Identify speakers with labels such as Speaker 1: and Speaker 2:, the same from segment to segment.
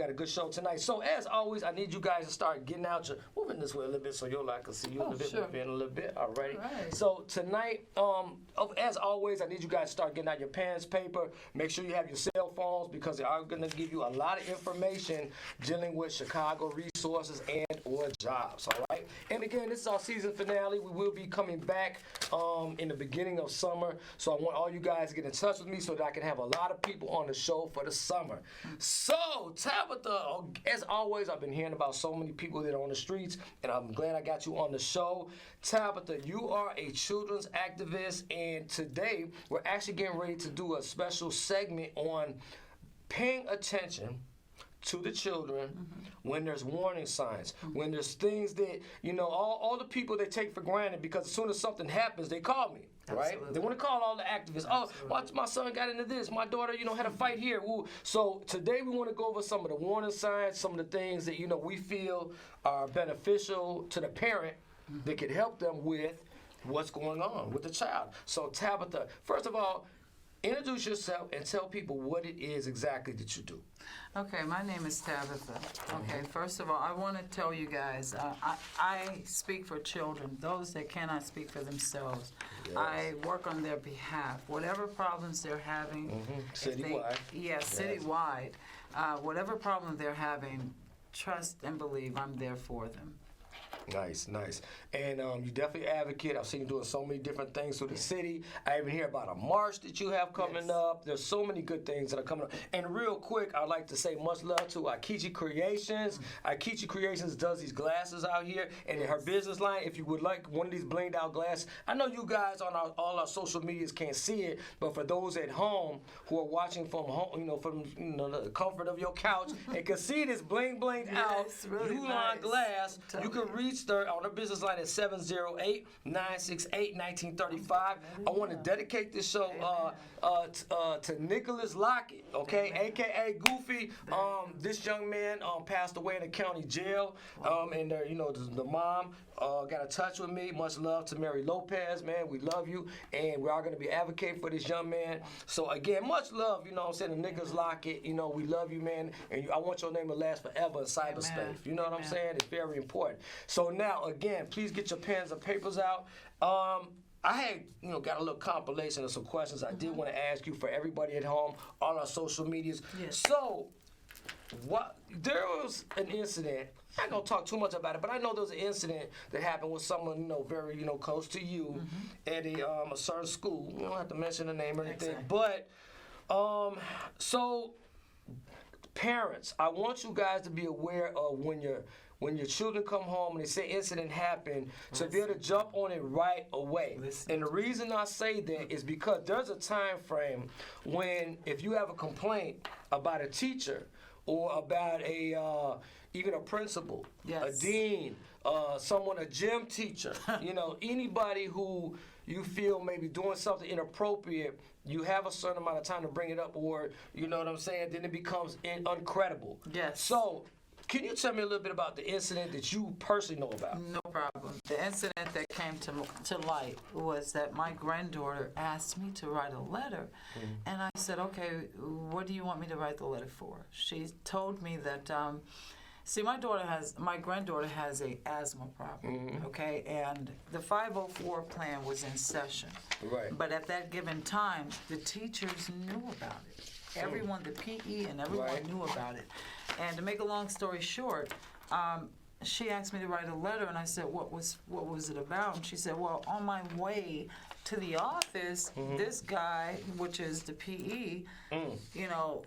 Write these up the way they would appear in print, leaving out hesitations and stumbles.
Speaker 1: got a good show tonight. So as always, I need you guys to start getting out your, moving this way a little bit so your light can see you a little bit, move in a little bit. All right. So tonight, as always, I need you guys to start getting out your pens, paper. Make sure you have your cell phones because they are going to give you a lot of information dealing with Chicago resources and or jobs. All right. And again, this is our season finale. We will be coming back in the beginning of summer. So I want all you guys to get in touch with me so that I can have a lot of people on the show for the summer. So, Tabitha, as always, I've been hearing about so many people that are on the streets, and I'm glad I got you on the show. Tabitha, you are a children's activist, and today we're actually getting ready to do a special segment on paying attention to the children when there's warning signs, when there's things that, you know, all the people they take for granted because as soon as something happens, they call me. Right? They want to call all the activists. Oh, watch, my son got into this. My daughter, you know, had a fight here. Ooh. So today we want to go over some of the warning signs, some of the things that, you know, we feel are beneficial to the parent that could help them with what's going on with the child. So Tabitha, first of all, introduce yourself and tell people what it is exactly that you do.
Speaker 2: Okay, my name is Tabitha. Okay, first of all, I want to tell you guys, I speak for children, those that cannot speak for themselves. Yes. I work on their behalf. Whatever problems they're having.
Speaker 1: Citywide.
Speaker 2: Citywide. Whatever problem they're having, trust and believe I'm there for them.
Speaker 1: Nice, nice. And you definitely advocate. I've seen you doing so many different things through the city. I even hear about a march that you have coming up. There's so many good things that are coming up. And real quick, I'd like to say much love to Aikichi Creations. Aikichi Creations does these glasses out here. And in her business line, if you would like one of these blinged out glasses, I know you guys on all our social medias can't see it, but for those at home who are watching from home, you know, from the comfort of your couch and can see this bling out
Speaker 2: really
Speaker 1: Ulon glass, you can reach her on her business line at 708-968-1935. I want to dedicate this show to Nicholas Lockett, okay, a.k.a. Goofy. This young man passed away in the county jail, and you know, the mom got in touch with me. Much love to Mary Lopez, man. We love you, and we are going to be advocating for this young man. So again, much love, you know what I'm saying, to Nicholas Lockett. You know, we love you, man, and I want your name to last forever in cyberspace. You know what I'm saying? It's very important. So now, again, please get your pens and papers out. I had, you know, got a little compilation of some questions I did want to ask you for everybody at home, all our social medias.
Speaker 2: Yes.
Speaker 1: So, there was an incident. I'm not gonna talk too much about it, but I know there was an incident that happened with someone, you know, very, you know, close to you at a certain school. You don't have to mention the name or anything, but so parents, I want you guys to be aware of when your children come home and they say incident happened, to be able to jump on it right away. And the reason I say that is because there's a time frame when if you have a complaint about a teacher or about even a principal, a dean, a gym teacher, you know, anybody who you feel may be doing something inappropriate, you have a certain amount of time to bring it up, or, you know what I'm saying, then it becomes uncredible.
Speaker 2: Yes.
Speaker 1: So, can you tell me a little bit about the incident that you personally know about?
Speaker 2: No problem. The incident that came to light was that my granddaughter asked me to write a letter. And I said, okay, what do you want me to write the letter for? She told me that, see, my granddaughter has a asthma problem, okay? And the 504 plan was in session. Right. But at that given time, the teachers knew about it. Everyone, the PE and everyone knew about it. And to make a long story short, she asked me to write a letter, and I said, what was it about? And she said, well, on my way to the office, this guy, which is the PE, you know,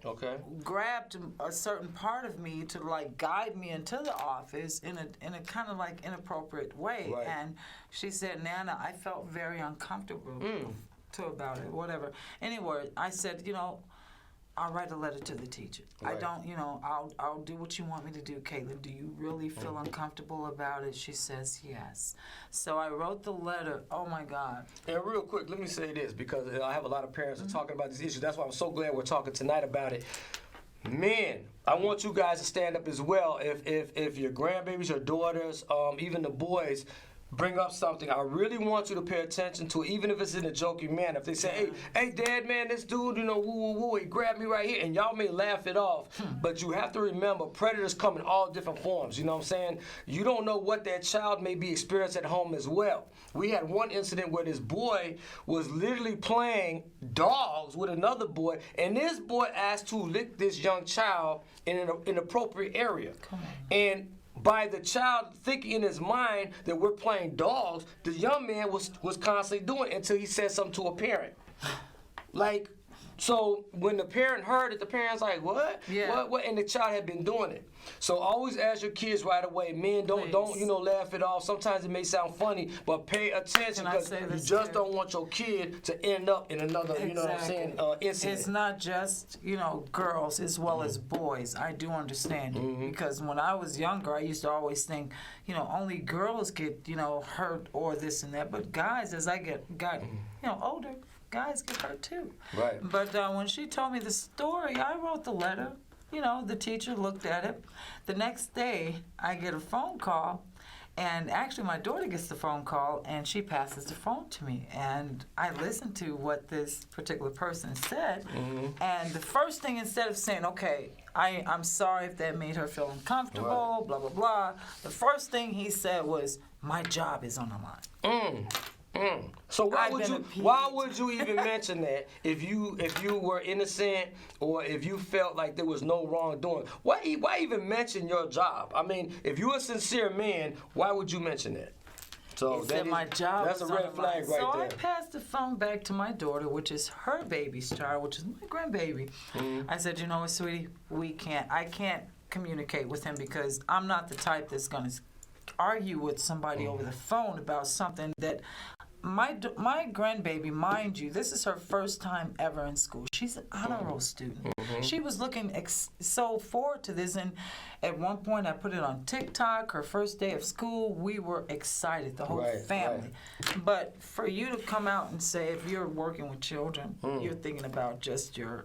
Speaker 2: grabbed a certain part of me to like guide me into the office in a kind of like inappropriate way. And she said, Nana, I felt very uncomfortable about it, whatever. Anyway, I said, you know, I'll write a letter to the teacher. I don't, you know, I'll do what you want me to do, Caitlin. Do you really feel uncomfortable about it? She says yes. So I wrote the letter. Oh my God. And
Speaker 1: real quick, let me say this, because I have a lot of parents are talking about this issue. That's why I'm so glad we're talking tonight about it. Men, I want you guys to stand up as well. If your grandbabies, your daughters, even the boys, bring up something, I really want you to pay attention to it, even if it's in a joking manner. If they say, hey, Dad, man, this dude, woo, woo, woo, he grabbed me right here, and y'all may laugh it off, but you have to remember, predators come in all different forms, you know what I'm saying? You don't know what that child may be experiencing at home as well. We had one incident where this boy was literally playing dogs with another boy, and this boy asked to lick this young child in an inappropriate area. And by the child thinking in his mind that we're playing dogs, the young man was constantly doing it until he said something to a parent. Like, so when the parent heard it, the parent's like, what?
Speaker 2: Yeah.
Speaker 1: What? And the child had been doing it. So always ask your kids right away. Men, don't laugh it off. Sometimes it may sound funny, but pay attention because you just don't want your kid to end up in another, you know what I'm saying, incident.
Speaker 2: It's not just, girls as well as boys. I do understand it because when I was younger, I used to always think, only girls get, hurt or this and that. But guys, as I got older, guys get hurt too.
Speaker 1: Right.
Speaker 2: But when she told me the story, I wrote the letter. The teacher looked at it. The next day, I get a phone call, and actually my daughter gets the phone call, and she passes the phone to me. And I listened to what this particular person said, and the first thing, instead of saying, okay, I'm sorry if that made her feel uncomfortable, blah, blah, blah, the first thing he said was, my job is on the line.
Speaker 1: So why would you even mention that if you were innocent or if you felt like there was no wrongdoing? Why even mention your job? I mean, if you're a sincere man, why would you mention that? So
Speaker 2: my job
Speaker 1: that's a red flag right there.
Speaker 2: So I passed the phone back to my daughter, which is her baby's child, which is my grandbaby. I said, sweetie, I can't communicate with him because I'm not the type that's going to argue with somebody over the phone about something that my grandbaby, mind you, this is her first time ever in school. She's an honor roll student. She was looking so forward to this, and at one point I put it on TikTok, her first day of school. We were excited, the whole family. But for you to come out and say, if you're working with children, you're thinking about just your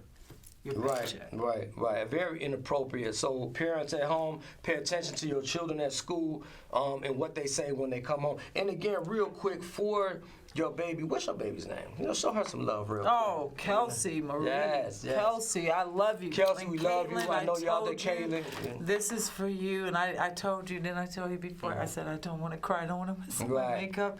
Speaker 2: paycheck. Right.
Speaker 1: Very inappropriate. So parents at home, pay attention to your children at school and what they say when they come home. And again, real quick, for your baby, what's your baby's name? Show her some love real quick.
Speaker 2: Oh, Kelsey Marie.
Speaker 1: Yes.
Speaker 2: Kelsey, I love you.
Speaker 1: Kelsey, we love you. I know y'all did Kaylin.
Speaker 2: This is for you. And I told you, didn't I tell you before? I said I don't want to cry. I don't want to mess up my makeup.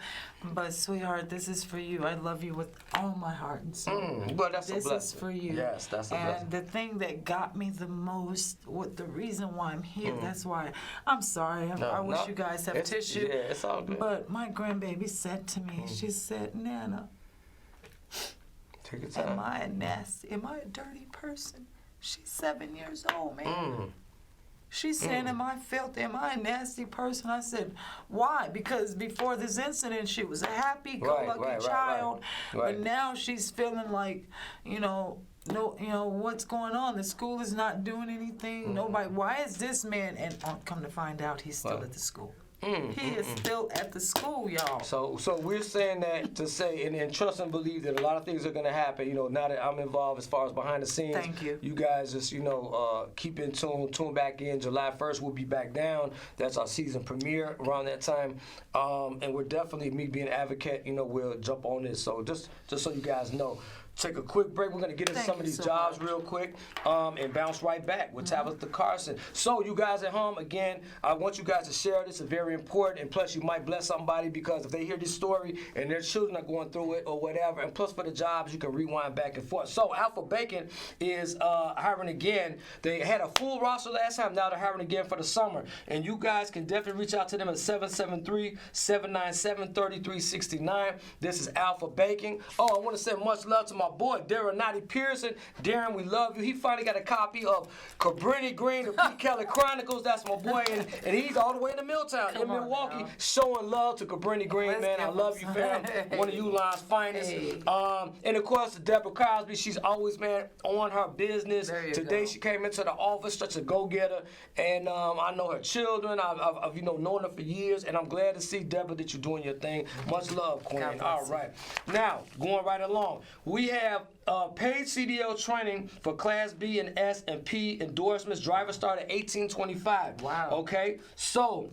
Speaker 2: But, sweetheart, this is for you. I love you with all my heart and soul.
Speaker 1: Well, that's a blessing.
Speaker 2: This is for you.
Speaker 1: Yes, that's a blessing.
Speaker 2: And the thing that got me the most, the reason why I'm here, that's why, I'm sorry. I wish you guys have tissue.
Speaker 1: Yeah, it's all good.
Speaker 2: But my grandbaby said to me, she said, Nana,
Speaker 1: take your time.
Speaker 2: Am I nasty? Am I a dirty person? She's 7 years old, man. She's saying, am I filthy? Am I a nasty person? I said, why? Because before this incident, she was a happy-go-lucky child. But now she's feeling like, what's going on? The school is not doing anything. Nobody. Why is this man? And come to find out, he's still at the school. He is still at the school, y'all.
Speaker 1: So we're saying that to say and trust and believe that a lot of things are going to happen. Now that I'm involved as far as behind the scenes.
Speaker 2: Thank you.
Speaker 1: You guys just keep in tune back in. July 1st we'll be back down. That's our season premiere around that time. And we're definitely, me being an advocate, we'll jump on this. So just so you guys know. Take a quick break. We're going to get into some of these jobs real quick and bounce right back with Tabitha Carson. So you guys at home, again, I want you guys to share this. It's very important. And plus, you might bless somebody because if they hear this story and their children are going through it or whatever, and plus for the jobs, you can rewind back and forth. So Alpha Bacon is hiring again. They had a full roster last time. Now they're hiring again for the summer. And you guys can definitely reach out to them at 773-797-3369. This is Alpha Bacon. Oh, I want to send much love to my boy, Darren Nottie Pearson. Darren, we love you. He finally got a copy of Cabrini Green, the P. Kelly Chronicles. That's my boy. And he's all the way in the Milltown in Milwaukee, showing love to Cabrini Green, man. I love you, fam. One of Ulon's finest. Hey. And, of course, Deborah Cosby. She's always, man, on her business. Today she came into the office, such a go-getter. And I know her children. I've known her for years. And I'm glad to see, Deborah, that you're doing your thing. Much love, Queen. All right. Now, going right along. We have paid CDL training for Class B and S and P endorsements. Drivers start at $18.25.
Speaker 2: Wow.
Speaker 1: Okay? So,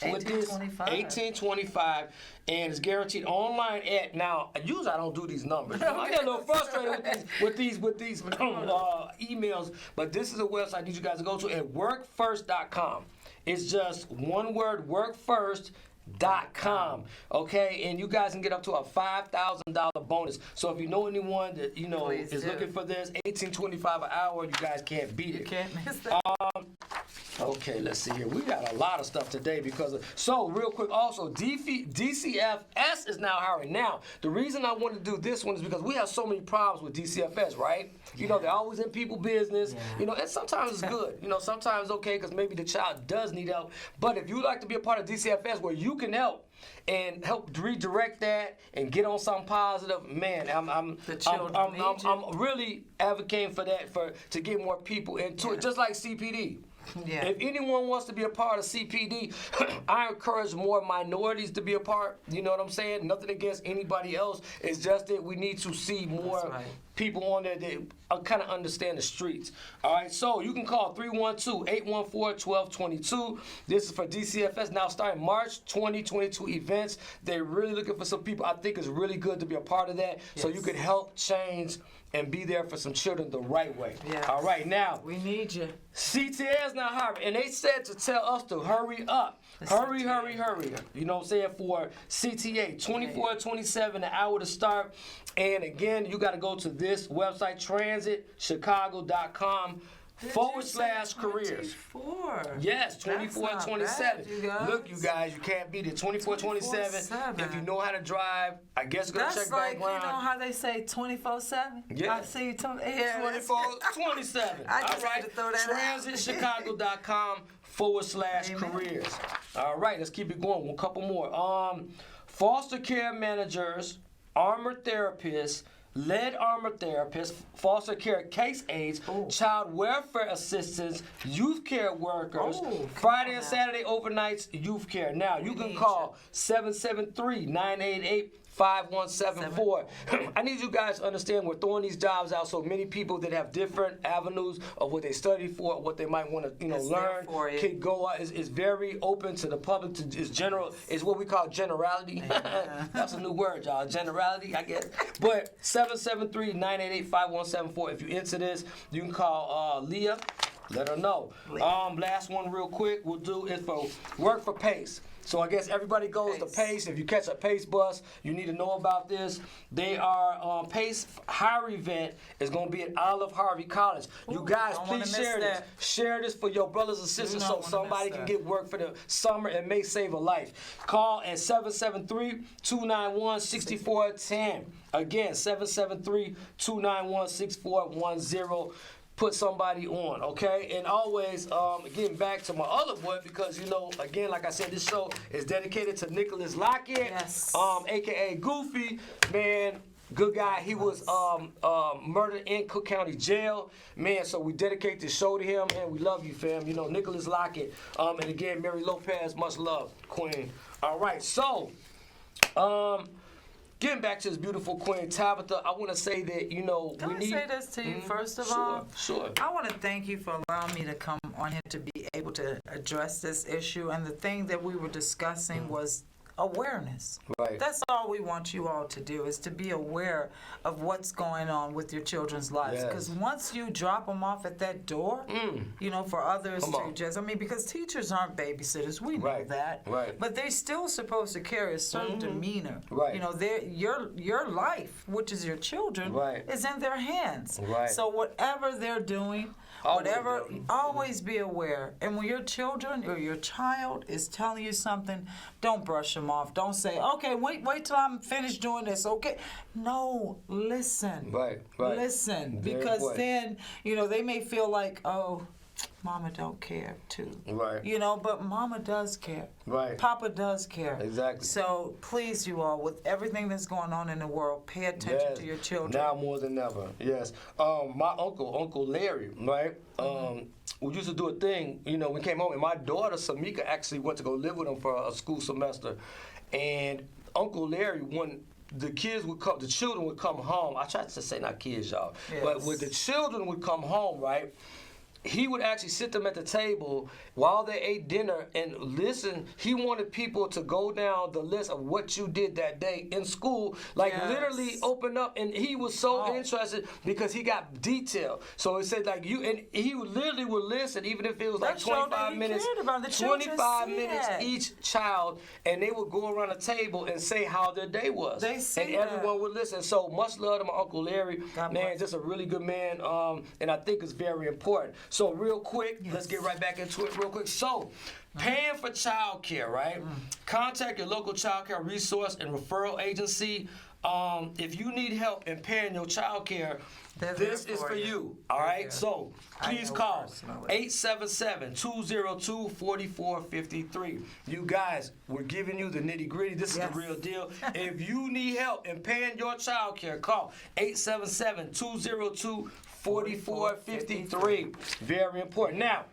Speaker 1: with this 1825, and it's guaranteed online at now. Usually I don't do these numbers. I get a little frustrated with these emails, but this is a website I need you guys to go to at workfirst.com. It's just one word, workfirst.com. Okay, and you guys can get up to a $5,000 bonus. So if you know anyone that is looking for this, $18.25 an hour, you guys can't beat it.
Speaker 2: You can't miss that.
Speaker 1: Okay, let's see here. We got a lot of stuff today so real quick also, DCFS is now hiring. Now, the reason I want to do this one is because we have so many problems with DCFS, right? You know, they're always in people's business, and sometimes it's good. Sometimes it's okay because maybe the child does need help. But if you'd like to be a part of DCFS where you can help and help redirect that and get on something positive, man, I'm really advocating for that to get more people into it, just like CPD. Yeah. If anyone wants to be a part of CPD, I encourage more minorities to be a part. You know what I'm saying? Nothing against anybody else. It's just that we need to see more people on there that kind of understand the streets. All right, so you can call 312-814-1222. This is for DCFS. Now starting March 2022 events. They're really looking for some people. I think it's really good to be a part of that, so you can help change and be there for some children the right way. Yes. All right, now.
Speaker 2: We need you.
Speaker 1: CTA is not hiring, and they said to tell us to hurry up. Hurry. You know what I'm saying? For CTA, 24-27 an hour to start. And again, you got to go to this website, transitchicago.com/careers. Yes, 24-27. Look, you guys, you can't beat it. 24-27. If you know how to drive, I guess go check background.
Speaker 2: That's like, how they say 24/7?
Speaker 1: Yeah.
Speaker 2: I see you
Speaker 1: 24-27.
Speaker 2: I just had to throw that
Speaker 1: transitchicago.com/careers. All right, let's keep it going. A couple more. Foster care managers, armor therapists, lead armor therapists, foster care case aides, child welfare assistants, youth care workers, Friday and Saturday overnights youth care. Now, you can call 773-988-5174. I need you guys to understand we're throwing these jobs out so many people that have different avenues of what they study for, what they might want to learn, can go out. It's very open to the public. It's general. It's what we call generality. That's a new word, y'all. Generality, I guess. But 773-988-5174. If you into this, you can call Leah. Let her know. Last one real quick we'll do is for Work for Pace. So I guess everybody goes to Pace. If you catch a Pace bus, you need to know about this. They are Pace hire event is going to be at Olive Harvey College. You guys, please share this. Share this for your brothers and sisters so somebody can get work for the summer and may save a life. Call at 773-291-6410. Again, 773-291-6410. Put somebody on, okay? And always getting back to my other boy because, again, like I said, this show is dedicated to Nicholas Lockett, a.k.a. Goofy. Man, good guy. He was murdered in Cook County Jail. Man, so we dedicate this show to him, and we love you, fam. Nicholas Lockett. And again, Mary Lopez, much love, Queen. All right, so... getting back to this beautiful Queen Tabitha, I want to say that,
Speaker 2: Can I say this to you first of all?
Speaker 1: Sure.
Speaker 2: I want to thank you for allowing me to come on here to be able to address this issue. And the thing that we were discussing was awareness.
Speaker 1: Right.
Speaker 2: That's all we want you all to do is to be aware of what's going on with your children's lives. Because once you drop them off at that door, for others because teachers aren't babysitters. We know that.
Speaker 1: Right.
Speaker 2: But they're still supposed to carry a certain demeanor.
Speaker 1: Right.
Speaker 2: Your life, which is your children, is in their hands.
Speaker 1: Right.
Speaker 2: So whatever they're doing, always be aware. And when your children or your child is telling you something, don't brush them off. Don't say, okay, wait till I'm finished doing this, okay? No, listen.
Speaker 1: Right.
Speaker 2: Listen.
Speaker 1: Very
Speaker 2: because
Speaker 1: important.
Speaker 2: then, they may feel like, oh, Mama don't care too.
Speaker 1: Right.
Speaker 2: But Mama does care.
Speaker 1: Right.
Speaker 2: Papa does care.
Speaker 1: Exactly.
Speaker 2: So please, you all, with everything that's going on in the world, pay attention to your children.
Speaker 1: Now more than ever. Yes. My Uncle Larry, right? We used to do a thing, we came home, and my daughter, Samika, actually went to go live with him for a school semester. And Uncle Larry, when the children would come home, I tried to say not kids, y'all, but when the children would come home, right? he would actually sit them at the table while they ate dinner and listen. He wanted people to go down the list of what you did that day in school, like literally open up. And he was so interested because he got detail. So it said like you, and he literally would listen, even if it was like 25 minutes, 25 minutes each child, and they would go around the table and say how their day was. And everyone would listen. So much love to my Uncle Larry. Man, just a really good man, and I think it's very important. So real quick, let's get right back into it real quick. So, paying for child care, right? Contact your local child care resource and referral agency. If you need help in paying your child care, this is for you. All right? So, please call 877-202-4453. You guys, we're giving you the nitty-gritty. This is the real deal. If you need help in paying your child care, call 877-202-4453. Very important. Now,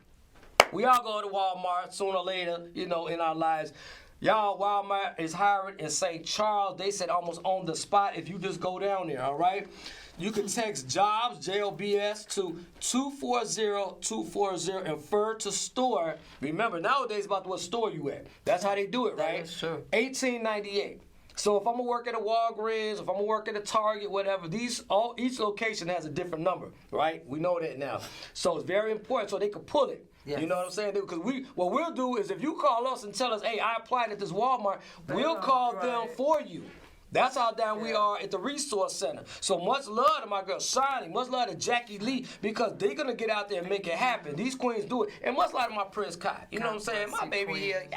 Speaker 1: we all go to Walmart sooner or later, in our lives. Y'all, Walmart is hiring in St. Charles. They said almost on the spot if you just go down there, all right? You can text JOBS, J-O-B-S, to 240-240 and refer to store. Remember, nowadays about what store you at. That's how they do it, right?
Speaker 2: That's true.
Speaker 1: $18.98. So if I'm gonna work at a Walgreens, if I'm gonna work at a Target, whatever, each location has a different number, right? We know that now. So it's very important so they can pull it. Yes. You know what I'm saying? Because what we'll do is if you call us and tell us, hey, I applied at this Walmart, we'll call them for you. That's how down we are at the resource center. So much love to my girl Shani, much love to Jackie Lee, because they're gonna get out there and make it happen. These queens do it. And much love to my Prince Kai. You know what I'm saying? My baby here.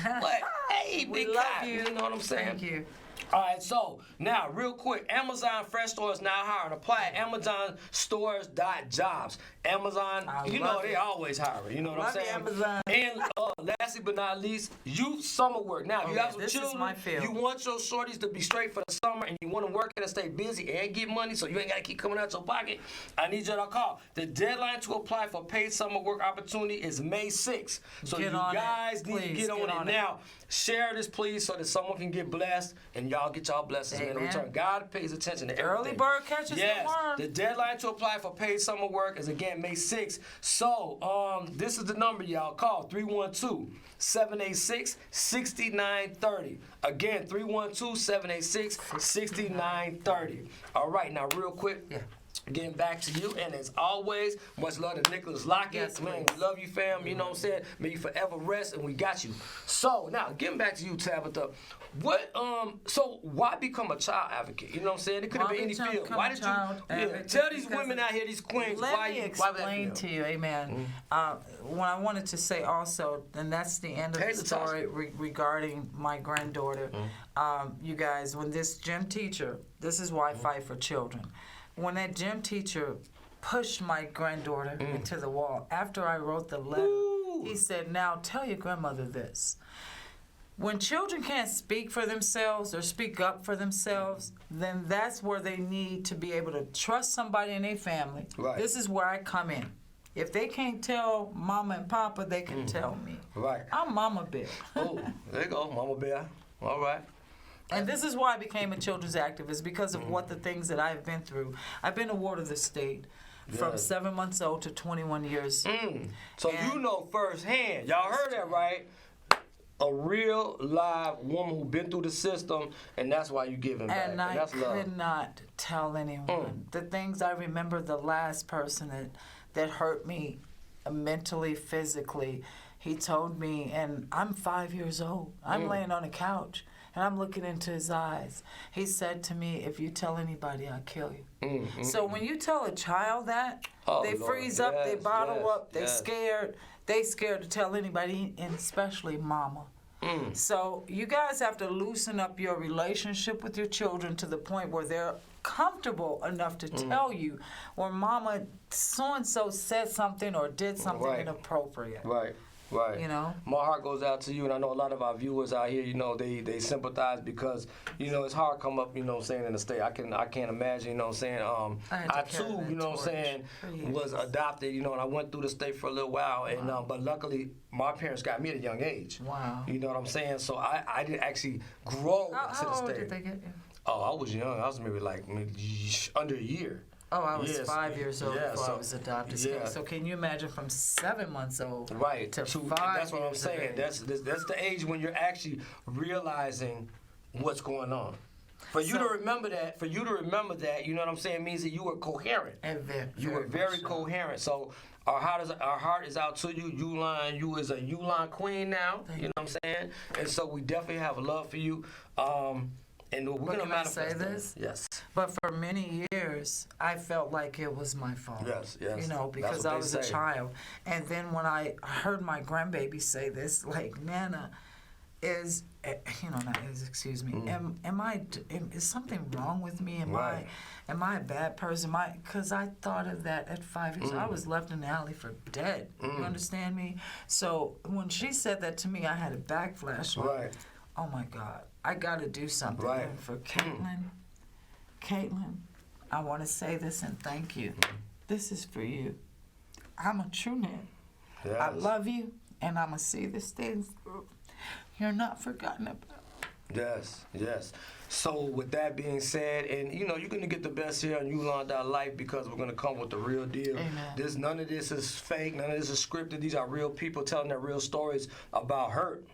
Speaker 1: But hey, big Kai. You know what I'm saying?
Speaker 2: Thank you.
Speaker 1: All right, so now real quick, Amazon Fresh Store is now hiring. Apply at AmazonStores.jobs. Amazon, they always hiring. You know what I'm saying?
Speaker 2: Amazon.
Speaker 1: And lastly but not least, youth summer work. Now, you have some children, you want your shorties to be straight for the summer, and you want them working and stay busy and get money so you ain't got to keep coming out your pocket. I need you to call. The deadline to apply for paid summer work opportunity is May 6th. So you guys need to get on it now. Share this, please, so that someone can get blessed and y'all get y'all blessings in return. God pays attention to everything.
Speaker 2: Early bird catches the worm.
Speaker 1: The deadline to apply for paid summer work is again May 6th. So this is the number, y'all. Call 312-786-6930. Again, 312-786-6930. All right, now real quick. Yeah. Getting back to you, and as always, much love to Nicholas Lockett.
Speaker 2: Yes,
Speaker 1: man, we love you, fam. You know what I'm saying? May you forever rest, and we got you. So now, getting back to you, Tabitha. So why become a child advocate? You know what I'm saying? It could have been any field. Why did you? Tell these women out here, these queens,
Speaker 2: why you explain to you, amen. What I wanted to say also, and that's the end of the story regarding my granddaughter. You guys, when this gym teacher, this is why I fight for children. When that gym teacher pushed my granddaughter into the wall, after I wrote the letter, he said, now tell your grandmother this. When children can't speak for themselves or speak up for themselves, then that's where they need to be able to trust somebody in their family. Right. This is where I come in. If they can't tell Mama and Papa, they can tell me. Right. I'm Mama Bear.
Speaker 1: Oh, there you go, Mama Bear. All right.
Speaker 2: And this is why I became a children's activist, because of what the things that I've been through. I've been a ward of the state from 7 months old to 21 years.
Speaker 1: So you know firsthand. Y'all heard that, right? A real live woman who's been through the system, and that's why you giving back.
Speaker 2: And I could not tell anyone. The things I remember, the last person that hurt me mentally, physically, he told me, and I'm 5 years old. I'm laying on a couch. And I'm looking into his eyes. He said to me, if you tell anybody, I'll kill you. So when you tell a child that, they freeze up, they bottle up, they scared. They scared to tell anybody, and especially Mama. So you guys have to loosen up your relationship with your children to the point where they're comfortable enough to tell you, or Mama so-and-so said something or did something inappropriate.
Speaker 1: Right. Right.
Speaker 2: You know?
Speaker 1: My heart goes out to you, and I know a lot of our viewers out here, they sympathize because, it's hard to come up, in the state. I can't imagine, I too, was adopted, and I went through the state for a little while, and but luckily my parents got me at a young age.
Speaker 2: Wow.
Speaker 1: You know what I'm saying? So I didn't actually grow to the state.
Speaker 2: How old did they get you?
Speaker 1: Oh, I was young. I was maybe under a year.
Speaker 2: Oh, I was 5 years old before I was adopted.
Speaker 1: Yeah.
Speaker 2: So can you imagine from 7 months old
Speaker 1: right
Speaker 2: to 5
Speaker 1: That's what I'm
Speaker 2: years
Speaker 1: saying.
Speaker 2: of
Speaker 1: That's the age when you're actually realizing what's going on. For you to remember that, you know what I'm saying, means that you were coherent. You were very coherent. So our heart is out to you, Ulon. You is a Ulon queen now. You know what I'm saying? And so we definitely have a love for you. And we're gonna manifest
Speaker 2: this.
Speaker 1: Yes.
Speaker 2: But for many years, I felt like it was my fault.
Speaker 1: Yes.
Speaker 2: You know, because I was a child. And then when I heard my grandbaby say this, like, Nana, is excuse me, is something wrong with me? Am I a bad person? Because I thought of that at 5 years. I was left in the alley for dead. You understand me? So when she said that to me, I had a backflash. Like, oh my God, I got to do something. And for Caitlin, I want to say this and thank you. This is for you. I'm a true man. Yes. I love you, and I'm going to see this thing through. You're not forgotten about.
Speaker 1: Yes. So with that being said, and you're going to get the best here on Ulon.Life because we're going to come with the real deal.
Speaker 2: Amen.
Speaker 1: None of this is fake. None of this is scripted. These are real people telling their real stories about hurt,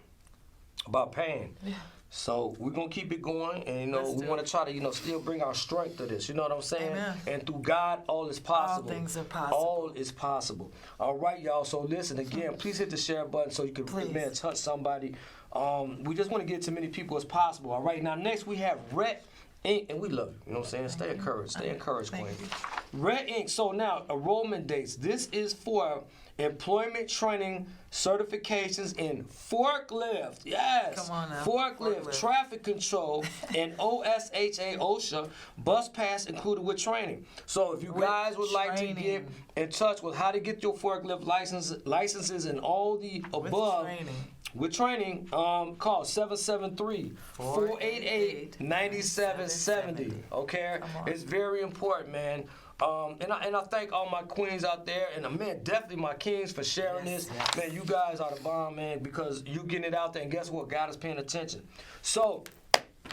Speaker 1: about pain. Yeah. So we're going to keep it going, and we want to try to still bring our strength to this. You know what I'm saying?
Speaker 2: Amen.
Speaker 1: And through God, all is possible.
Speaker 2: All things are possible.
Speaker 1: All is possible. All right, y'all. So listen again. Please hit the share button so you can touch somebody. We just want to get to many people as possible. All right. Now next we have Red Ink, and we love you. You know what I'm saying? Stay encouraged, Queen. Red Ink. So now enrollment dates. This is for employment training certifications in forklift. Yes.
Speaker 2: Come on now.
Speaker 1: Forklift, traffic control, and OSHA bus pass included with training. So if you guys would like to get in touch with how to get your forklift licenses and all the above. With training, call 773-488-9770. Okay? It's very important, man. And I thank all my queens out there, and man, definitely my kings for sharing this. Yes. Man, you guys are the bomb, man, because you getting it out there, and guess what? God is paying attention. So,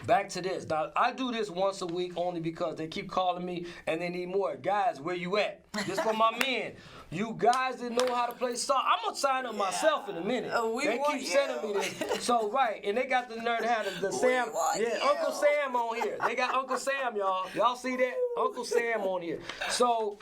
Speaker 1: back to this. Now, I do this once a week only because they keep calling me, and they need more. Guys, where you at? This for my men. You guys didn't know how to play soccer. I'm going to sign up myself in a minute. They keep sending me this. So, and they got the nerve to have the Sam. Uncle Sam on here. They got Uncle Sam, y'all. Y'all see that? Uncle Sam on here. So,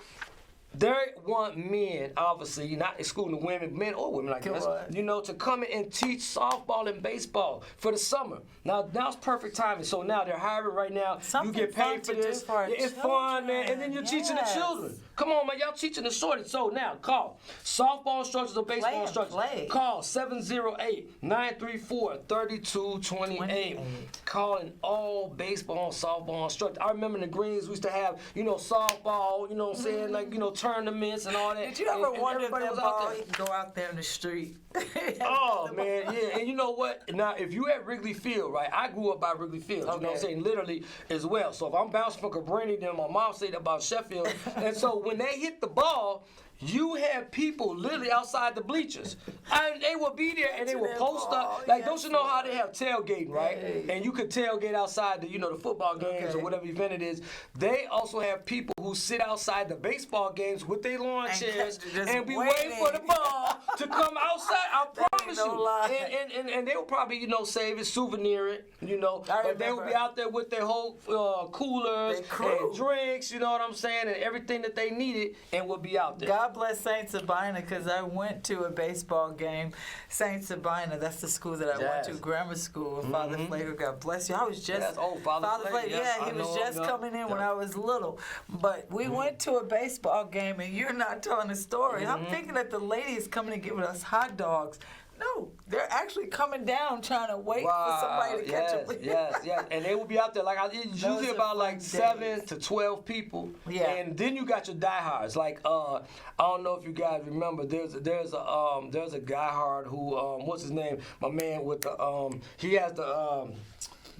Speaker 1: they want men, obviously, not excluding the women, men or women like this, to come in and teach softball and baseball for the summer. Now's perfect timing. So now they're hiring right now.
Speaker 2: Something
Speaker 1: you get paid for this. It's fun, man. And then you're teaching the children. Come on, man. Y'all teaching the shorties. So now call softball instructors or baseball instructors. Call 708-934-3228. Calling all baseball and softball instructors. I remember in the Greens we used to have, softball, you know what I'm saying, tournaments and all that.
Speaker 2: Did you ever wonder if that ball you can go out there in the street?
Speaker 1: Oh, man, yeah. And you know what? Now, if you at Wrigley Field, right, I grew up by Wrigley Field, you know what I'm saying, literally as well. So if I'm bouncing from Cabrini, then my mom said about Sheffield. And so when they hit the ball, you had people literally outside the bleachers. And they would be there and they would post up. Like, don't you know how they have tailgating, right? And you could tailgate outside the, the football games or whatever event it is. They also have people who sit outside the baseball games with their lawn chairs and be waiting for the ball to come outside. I promise you. And they will probably, save it, souvenir it, But they will be out there with their whole coolers and drinks, you know what I'm saying, and everything that they needed, and will be out there.
Speaker 2: God bless St. Sabina, because I went to a baseball game. St. Sabina, that's the school that I went to, grammar school. Father Flager, God bless you. I was just Father Flager. He was just coming in when I was little. But we went to a baseball game, and you're not telling the story. I'm thinking that the lady is coming and giving us hot dogs. No, they're actually coming down trying to wait for somebody to catch them.
Speaker 1: Yes. And they will be out there. It's usually about 7 to 12 people. Yeah. And then you got your diehards. I don't know if you guys remember. There's a diehard who what's his name? My man with the he has the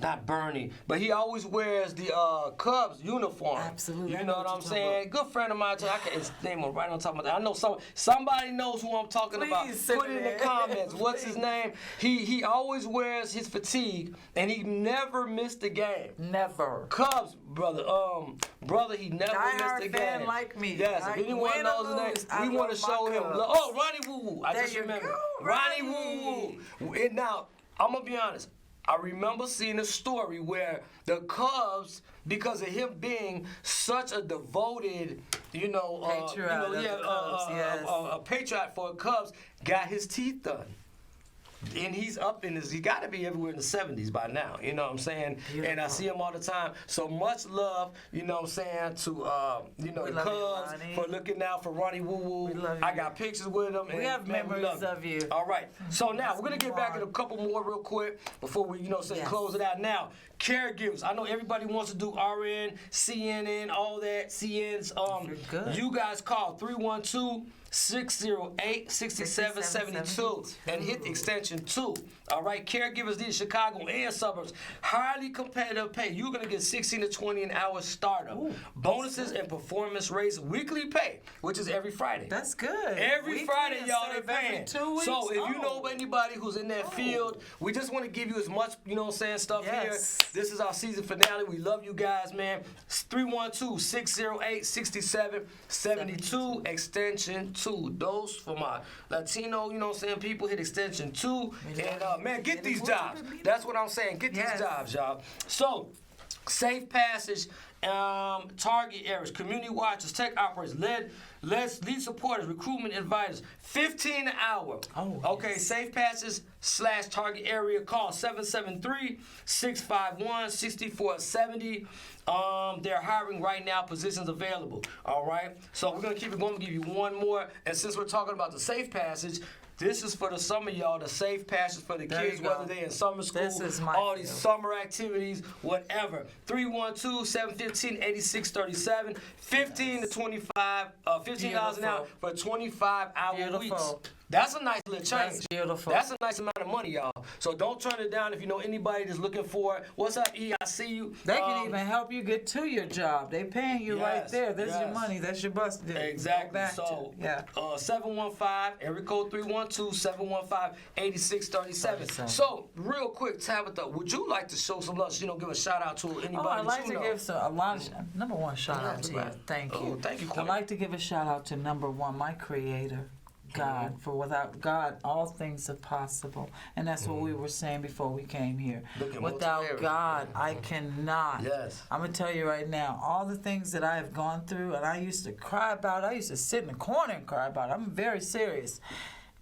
Speaker 1: not Bernie, but he always wears the Cubs uniform.
Speaker 2: Absolutely.
Speaker 1: You know what I'm saying? Good friend of mine. I can't his name right on top of that. I know somebody knows who I'm talking about. Put it in the comments. What's his name? He always wears his fatigue, and he never missed a game.
Speaker 2: Never.
Speaker 1: Cubs, brother. He never missed a game.
Speaker 2: Fan like me.
Speaker 1: Yes. If anyone knows his name, we want to show him. Oh, Ronnie Woo Woo. I just remember. Ronnie Woo Woo. Now, I'm gonna be honest. I remember seeing a story where the Cubs, because of him being such a devoted,
Speaker 2: patriot
Speaker 1: a patriot for the Cubs, got his teeth done. And he's up in he got to be everywhere in the 70s by now, you know what I'm saying? Beautiful. And I see him all the time. So much love, you know what I'm saying, to, the Cubs for looking out for Ronnie Woo Woo. I got pictures with him.
Speaker 2: We have memories of you.
Speaker 1: All right. So now, we're going to get back in a couple more real quick before we, close it out. Now, caregivers. I know everybody wants to do RN, CNN, all that, CNs. You guys call 312-608-6772 and hit the extension 2. All right, caregivers in Chicago and suburbs, highly competitive pay. You're gonna get 16 to 20 an hour startup. Bonuses and performance raise weekly pay, which is every Friday.
Speaker 2: That's good.
Speaker 1: Every Friday, y'all, they're paying. 2 weeks? So if you know anybody who's in that field, we just want to give you as much, stuff here. This is our season finale. We love you guys, man. 312-608-6772, extension 2. Those for my Latino, people hit extension 2. And man, get these jobs. That's what I'm saying. Get these jobs, y'all. So, safe passage, target areas, community watchers, tech operators, lead supporters, recruitment advisors, 15 an hour. Okay, safe passes / target area, call 773-651-6470. They're hiring right now, positions available. All right, so we're gonna keep it going. I'm gonna give you one more, and since we're talking about the safe passage, this is for the summer, y'all. The safe passage for the kids, whether they're in summer school, all these summer activities, whatever. 312-715-8637. 15 to 25, $15 an hour for 25-hour weeks. That's a nice little change.
Speaker 2: That's beautiful.
Speaker 1: That's a nice amount of money, y'all. So don't turn it down if you know anybody that's looking for it. What's up, E? I see you.
Speaker 2: They can even help you get to your job. They paying you right there. There's your money. That's your bus.
Speaker 1: Exactly. So, 715, area code 312-715-8637. So, real quick, Tabitha, would you like to show some love? Give a shout out to anybody
Speaker 2: I'd like
Speaker 1: that you
Speaker 2: to
Speaker 1: know?
Speaker 2: give a lot of, number one, shout out to you. Thank you.
Speaker 1: Thank you, Queen.
Speaker 2: I'd like to give a shout out to number one, my creator. God, for without God, all things are possible. And that's what we were saying before we came here. Without God, I cannot.
Speaker 1: Yes.
Speaker 2: I'm going to tell you right now, all the things that I have gone through, and I used to cry about, I used to sit in the corner and cry about it. I'm very serious.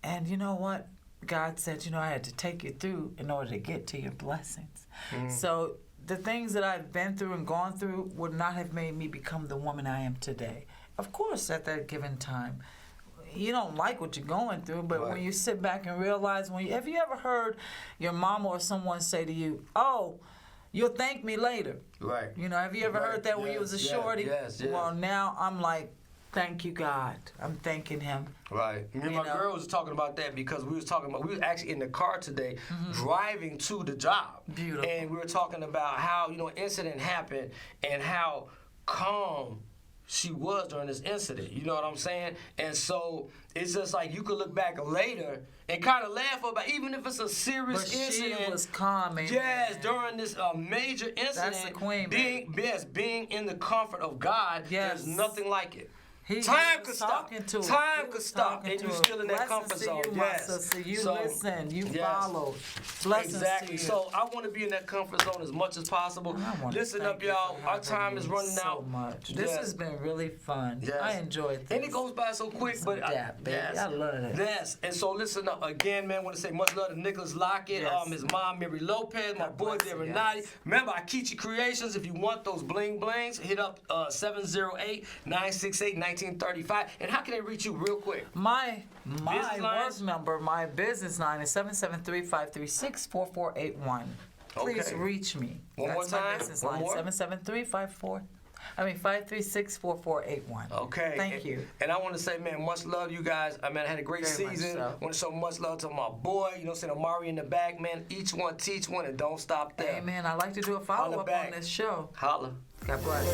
Speaker 2: And you know what? God said, I had to take you through in order to get to your blessings. So the things that I've been through and gone through would not have made me become the woman I am today. Of course, at that given time, you don't like what you're going through, but when you sit back and realize, have you ever heard your mama or someone say to you, "Oh, you'll thank me later"?
Speaker 1: Right.
Speaker 2: Have you ever heard that when you was a shorty?
Speaker 1: Yes.
Speaker 2: Well, now I'm like, thank you, God. I'm thanking Him.
Speaker 1: Right. Me and my girl was talking about that because we was actually in the car today driving to the job.
Speaker 2: Beautiful.
Speaker 1: And we were talking about how, an incident happened and how calm she was during this incident, you know what I'm saying? And so it's just like you could look back later and kind of laugh about, even if it's a serious incident.
Speaker 2: She was calm,
Speaker 1: yes, during this major incident.
Speaker 2: That's the queen,
Speaker 1: being in the comfort of God, there's nothing like it.
Speaker 2: Time could stop.
Speaker 1: Time could stop, and you're still in that comfort zone.
Speaker 2: Yes. You listen, you follow. Blessings
Speaker 1: exactly.
Speaker 2: to you.
Speaker 1: So I want to be in that comfort zone as much as possible. Listen up, y'all. Our time is running out.
Speaker 2: So much. This has been really fun.
Speaker 1: Yes.
Speaker 2: I enjoyed this.
Speaker 1: And it goes by so quick, but
Speaker 2: I love it.
Speaker 1: Yes. And so listen up again, man. I want to say much love to Nicholas Lockett, his mom Mary Lopez, my boy Darren Nadi. Remember, Akichi Creations. If you want those bling blings, hit up 708-968-1935. And how can they reach you real quick?
Speaker 2: My work number, my business line is 773-536-4481. Please reach me.
Speaker 1: One more time.
Speaker 2: That's my business line, 773-546-4481. 536-4481.
Speaker 1: Okay.
Speaker 2: Thank you.
Speaker 1: And I want to say, man, much love to you guys. I had a great
Speaker 2: Very much
Speaker 1: season.
Speaker 2: so.
Speaker 1: Want to show much love to my boy. You know what I'm saying? Amari in the back, man. Each one teach one and don't stop there.
Speaker 2: Amen. I'd like to do a follow-up on this show.
Speaker 1: Holla.
Speaker 2: God bless.